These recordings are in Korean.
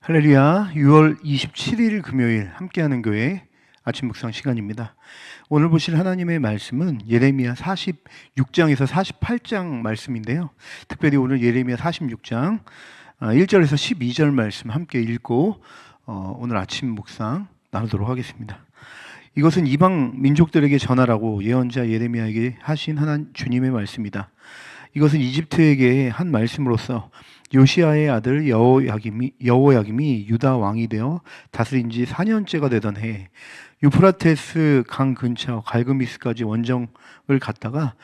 할렐루야. 6월 27일 금요일 함께하는 교회 아침 묵상 시간입니다. 오늘 보실 하나님의 말씀은 예레미야 46장에서 48장 말씀인데요. 특별히 오늘 예레미야 46장 1절에서 12절 말씀 함께 읽고 오늘 아침 묵상 나누도록 하겠습니다. 이것은 이방 민족들에게 전하라고 예언자 예레미야에게 하신 하나님 주님의 말씀이다. 이것은 이집트에게 한 말씀으로서 요시야의 아들 여호야김이 유다 왕이 되어 다스린 지 4년째가 되던 해 유프라테스 강 근처 갈그미스까지 원정을 갔다가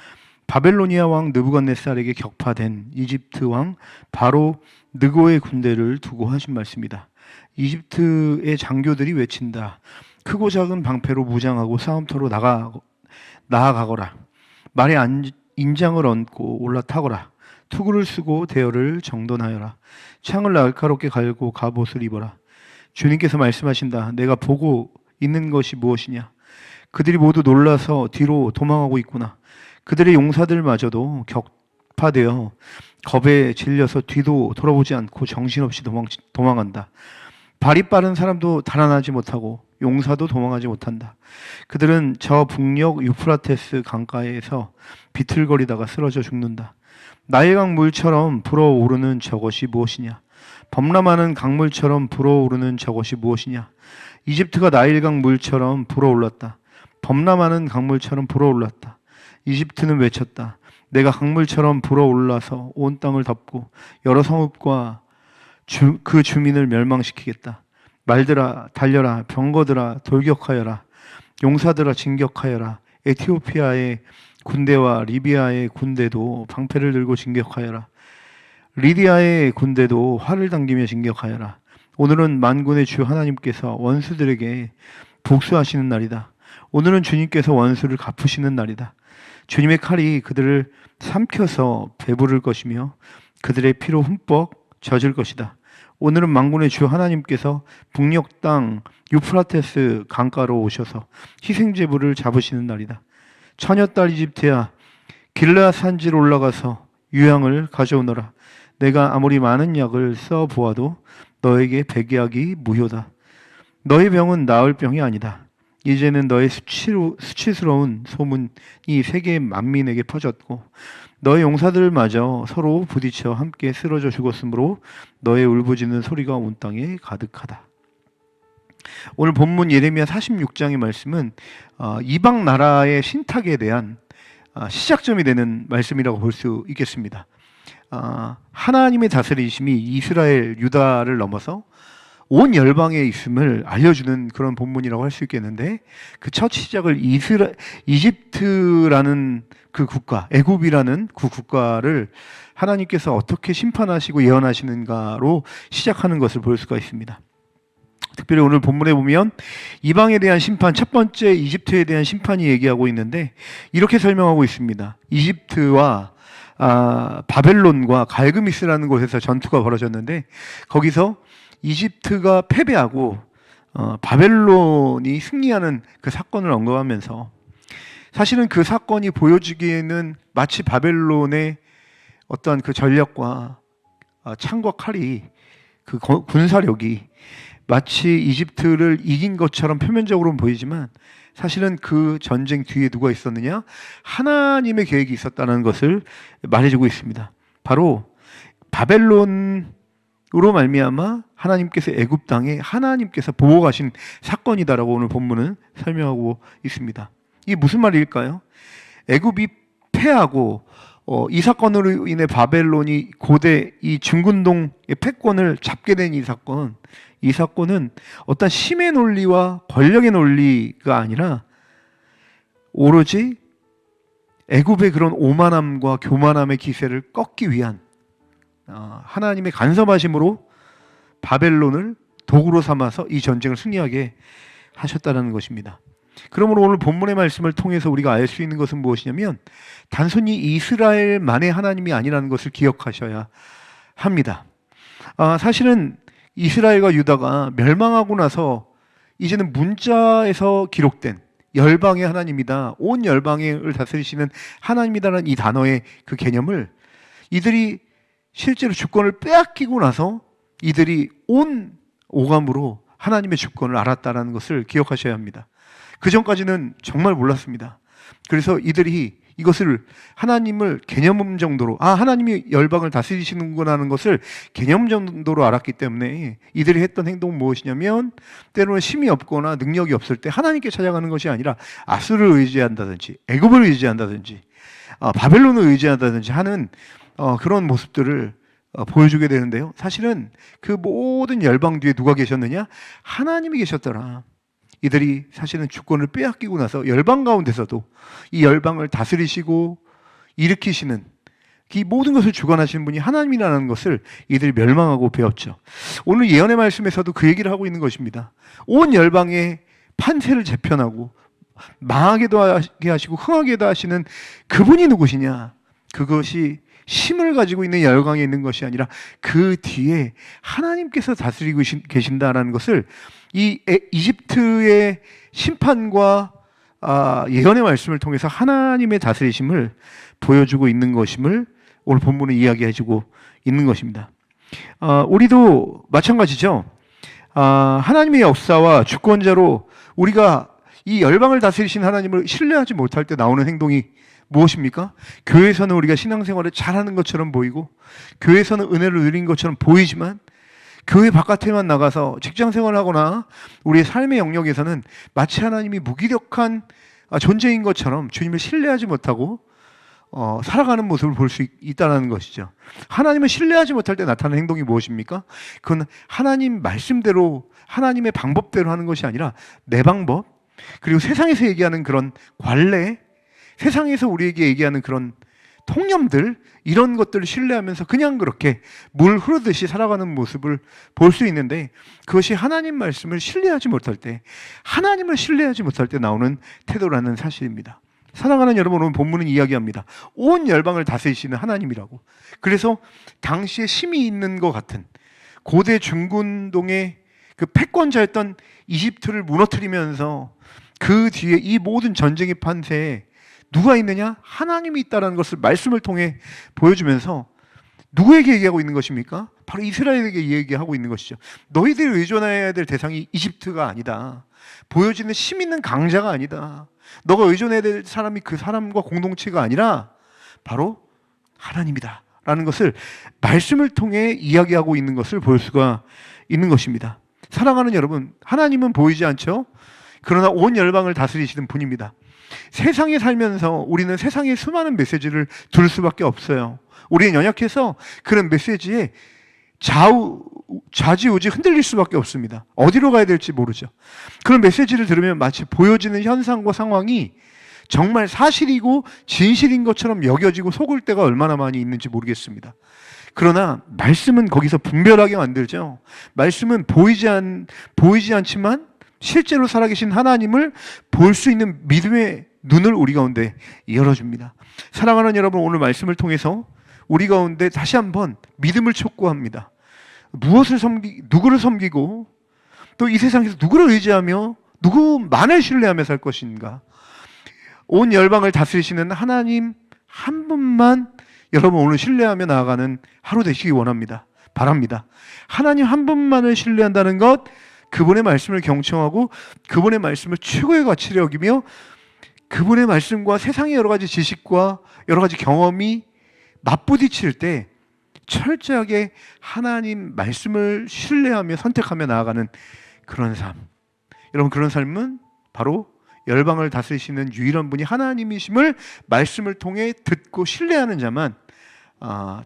바벨로니아 왕 느부갓네살에게 격파된 이집트 왕 바로 느고의 군대를 두고 하신 말씀이다. 이집트의 장교들이 외친다. 크고 작은 방패로 무장하고 싸움터로 나아가거라. 말에 인장을 얹고 올라타거라. 투구를 쓰고 대열을 정돈하여라. 창을 날카롭게 갈고 갑옷을 입어라. 주님께서 말씀하신다. 내가 보고 있는 것이 무엇이냐? 그들이 모두 놀라서 뒤로 도망하고 있구나. 그들의 용사들마저도 격파되어 겁에 질려서 뒤도 돌아보지 않고 정신없이 도망한다. 발이 빠른 사람도 달아나지 못하고 용사도 도망하지 못한다. 그들은 저 북녘 유프라테스 강가에서 비틀거리다가 쓰러져 죽는다. 나일강 물처럼 불어오르는 저것이 무엇이냐? 범람하는 강물처럼 불어오르는 저것이 무엇이냐? 이집트가 나일강 물처럼 불어올랐다. 범람하는 강물처럼 불어올랐다. 이집트는 외쳤다. 내가 강물처럼 불어올라서 온 땅을 덮고 여러 성읍과 그 주민을 멸망시키겠다. 말들아 달려라. 병거들아 돌격하여라. 용사들아 진격하여라. 에티오피아의 군대와 리비아의 군대도 방패를 들고 진격하여라. 리디아의 군대도 활을 당기며 진격하여라. 오늘은 만군의 주 하나님께서 원수들에게 복수하시는 날이다. 오늘은 주님께서 원수를 갚으시는 날이다. 주님의 칼이 그들을 삼켜서 배부를 것이며 그들의 피로 흠뻑 젖을 것이다. 오늘은 만군의 주 하나님께서 북녘 땅 유프라테스 강가로 오셔서 희생제물을 잡으시는 날이다. 처녀딸 이집트야, 길르앗 산지로 올라가서 유향을 가져오너라. 내가 아무리 많은 약을 써 보아도 너에게 배기약이 무효다. 너의 병은 나을 병이 아니다. 이제는 너의 수치스러운 소문이 세계 만민에게 퍼졌고 너의 용사들마저 서로 부딪혀 함께 쓰러져 죽었으므로 너의 울부짖는 소리가 온 땅에 가득하다. 오늘 본문 예레미야 46장의 말씀은 이방 나라의 신탁에 대한 시작점이 되는 말씀이라고 볼 수 있겠습니다. 하나님의 다스리심이 이스라엘, 유다를 넘어서 온 열방에 있음을 알려주는 그런 본문이라고 할 수 있겠는데 그 첫 시작을 이집트라는 그 국가, 애굽이라는 그 국가를 하나님께서 어떻게 심판하시고 예언하시는가로 시작하는 것을 볼 수가 있습니다. 특별히 오늘 본문에 보면 이방에 대한 심판, 첫 번째 이집트에 대한 심판이 얘기하고 있는데 이렇게 설명하고 있습니다. 이집트와 바벨론과 갈그미스라는 곳에서 전투가 벌어졌는데 거기서 이집트가 패배하고 바벨론이 승리하는 그 사건을 언급하면서 사실은 그 사건이 보여주기에는 마치 바벨론의 어떤 그 전략과 창과 칼이 그 군사력이 마치 이집트를 이긴 것처럼 표면적으로는 보이지만 사실은 그 전쟁 뒤에 누가 있었느냐? 하나님의 계획이 있었다는 것을 말해주고 있습니다. 바로 바벨론으로 말미암아 하나님께서 애굽 땅에 하나님께서 보고 가신 사건이다라고 오늘 본문은 설명하고 있습니다. 이게 무슨 말일까요? 애굽이 패하고 이 사건으로 인해 바벨론이 고대 이 중근동의 패권을 잡게 된 이 사건은 어떤 힘의 논리와 권력의 논리가 아니라 오로지 애굽의 그런 오만함과 교만함의 기세를 꺾기 위한 하나님의 간섭하심으로 바벨론을 도구로 삼아서 이 전쟁을 승리하게 하셨다는 것입니다. 그러므로 오늘 본문의 말씀을 통해서 우리가 알 수 있는 것은 무엇이냐면 단순히 이스라엘만의 하나님이 아니라는 것을 기억하셔야 합니다. 사실은 이스라엘과 유다가 멸망하고 나서 이제는 문자에서 기록된 열방의 하나님이다, 온 열방을 다스리시는 하나님이다라는 이 단어의 그 개념을 이들이 실제로 주권을 빼앗기고 나서 이들이 온 오감으로 하나님의 주권을 알았다는 것을 기억하셔야 합니다. 그 전까지는 정말 몰랐습니다. 그래서 이들이 이것을 하나님을 개념 정도로 하나님이 열방을 다스리시는구나 하는 것을 개념 정도로 알았기 때문에 이들이 했던 행동은 무엇이냐면 때로는 힘이 없거나 능력이 없을 때 하나님께 찾아가는 것이 아니라 아수를 의지한다든지 애굽을 의지한다든지 바벨론을 의지한다든지 하는 그런 모습들을 보여주게 되는데요. 사실은 그 모든 열방 뒤에 누가 계셨느냐? 하나님이 계셨더라. 이들이 사실은 주권을 빼앗기고 나서 열방 가운데서도 이 열방을 다스리시고 일으키시는 이 모든 것을 주관하시는 분이 하나님이라는 것을 이들이 멸망하고 배웠죠. 오늘 예언의 말씀에서도 그 얘기를 하고 있는 것입니다. 온 열방의 판세를 재편하고 망하게도 하게 하시고 흥하게도 하시는 그분이 누구시냐? 그것이 힘을 가지고 있는 열강에 있는 것이 아니라 그 뒤에 하나님께서 다스리고 계신다라는 것을 이 이집트의 심판과 예언의 말씀을 통해서 하나님의 다스리심을 보여주고 있는 것임을 오늘 본문에 이야기해주고 있는 것입니다. 우리도 마찬가지죠. 하나님의 역사와 주권자로 우리가 이 열방을 다스리신 하나님을 신뢰하지 못할 때 나오는 행동이 무엇입니까? 교회에서는 우리가 신앙생활을 잘하는 것처럼 보이고 교회에서는 은혜를 누린 것처럼 보이지만 교회 바깥에만 나가서 직장생활을 하거나 우리의 삶의 영역에서는 마치 하나님이 무기력한 존재인 것처럼 주님을 신뢰하지 못하고 살아가는 모습을 볼 수 있다는 것이죠. 하나님을 신뢰하지 못할 때 나타나는 행동이 무엇입니까? 그건 하나님 말씀대로 하나님의 방법대로 하는 것이 아니라 내 방법, 그리고 세상에서 얘기하는 그런 관례, 세상에서 우리에게 얘기하는 그런 통념들, 이런 것들을 신뢰하면서 그냥 그렇게 물 흐르듯이 살아가는 모습을 볼 수 있는데, 그것이 하나님 말씀을 신뢰하지 못할 때, 하나님을 신뢰하지 못할 때 나오는 태도라는 사실입니다. 사랑하는 여러분, 오늘 본문은 이야기합니다. 온 열방을 다스리시는 하나님이라고. 그래서 당시에 힘이 있는 것 같은 고대 중근동의 그 패권자였던 이집트를 무너뜨리면서 그 뒤에 이 모든 전쟁의 판세에 누가 있느냐? 하나님이 있다는 것을 말씀을 통해 보여주면서 누구에게 얘기하고 있는 것입니까? 바로 이스라엘에게 얘기하고 있는 것이죠. 너희들이 의존해야 될 대상이 이집트가 아니다. 보여지는 힘 있는 강자가 아니다. 너가 의존해야 될 사람이 그 사람과 공동체가 아니라 바로 하나님이다 라는 것을 말씀을 통해 이야기하고 있는 것을 볼 수가 있는 것입니다. 사랑하는 여러분, 하나님은 보이지 않죠? 그러나 온 열방을 다스리시는 분입니다. 세상에 살면서 우리는 세상에 수많은 메시지를 들을 수밖에 없어요. 우리는 연약해서 그런 메시지에 좌지우지 흔들릴 수밖에 없습니다. 어디로 가야 될지 모르죠. 그런 메시지를 들으면 마치 보여지는 현상과 상황이 정말 사실이고 진실인 것처럼 여겨지고 속을 때가 얼마나 많이 있는지 모르겠습니다. 그러나 말씀은 거기서 분별하게 만들죠. 말씀은 보이지 않지만 실제로 살아계신 하나님을 볼 수 있는 믿음의 눈을 우리 가운데 열어줍니다. 사랑하는 여러분, 오늘 말씀을 통해서 우리 가운데 다시 한번 믿음을 촉구합니다. 누구를 섬기고 또 이 세상에서 누구를 의지하며 누구만을 신뢰하며 살 것인가? 온 열방을 다스리시는 하나님 한 분만 여러분 오늘 신뢰하며 나아가는 하루 되시기 바랍니다. 하나님 한 분만을 신뢰한다는 것, 그분의 말씀을 경청하고 그분의 말씀을 최고의 가치를 여기며 그분의 말씀과 세상의 여러 가지 지식과 여러 가지 경험이 맞부딪힐 때 철저하게 하나님 말씀을 신뢰하며 선택하며 나아가는 그런 삶. 여러분, 그런 삶은 바로 열방을 다스리시는 유일한 분이 하나님이심을 말씀을 통해 듣고 신뢰하는 자만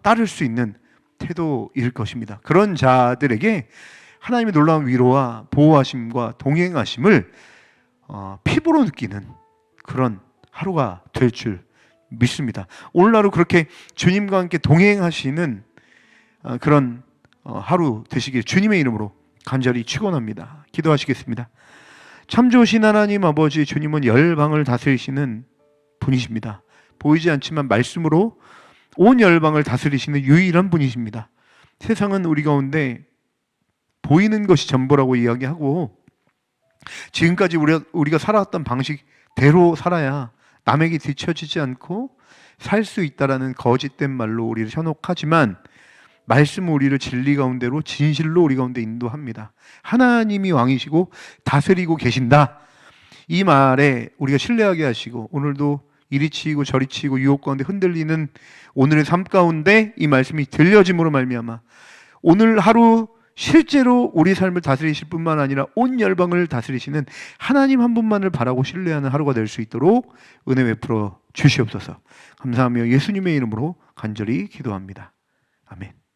따를 수 있는 태도일 것입니다. 그런 자들에게 하나님의 놀라운 위로와 보호하심과 동행하심을 피부로 느끼는 그런 하루가 될 줄 믿습니다. 오늘날로 그렇게 주님과 함께 동행하시는 그런 하루 되시길 주님의 이름으로 간절히 축원합니다. 기도하시겠습니다. 참 좋으신 하나님 아버지, 주님은 열방을 다스리시는 분이십니다. 보이지 않지만 말씀으로 온 열방을 다스리시는 유일한 분이십니다. 세상은 우리 가운데 보이는 것이 전부라고 이야기하고 지금까지 우리가 살아왔던 방식대로 살아야 남에게 뒤처지지 않고 살 수 있다라는 거짓된 말로 우리를 현혹하지만 말씀은 우리를 진리 가운데로 진실로 우리 가운데 인도합니다. 하나님이 왕이시고 다스리고 계신다. 이 말에 우리가 신뢰하게 하시고 오늘도 이리 치이고 저리 치이고 유혹 가운데 흔들리는 오늘의 삶 가운데 이 말씀이 들려짐으로 말미암아 오늘 하루 실제로 우리 삶을 다스리실 뿐만 아니라 온 열방을 다스리시는 하나님 한 분만을 바라고 신뢰하는 하루가 될 수 있도록 은혜 베풀어 주시옵소서. 감사하며 예수님의 이름으로 간절히 기도합니다. 아멘.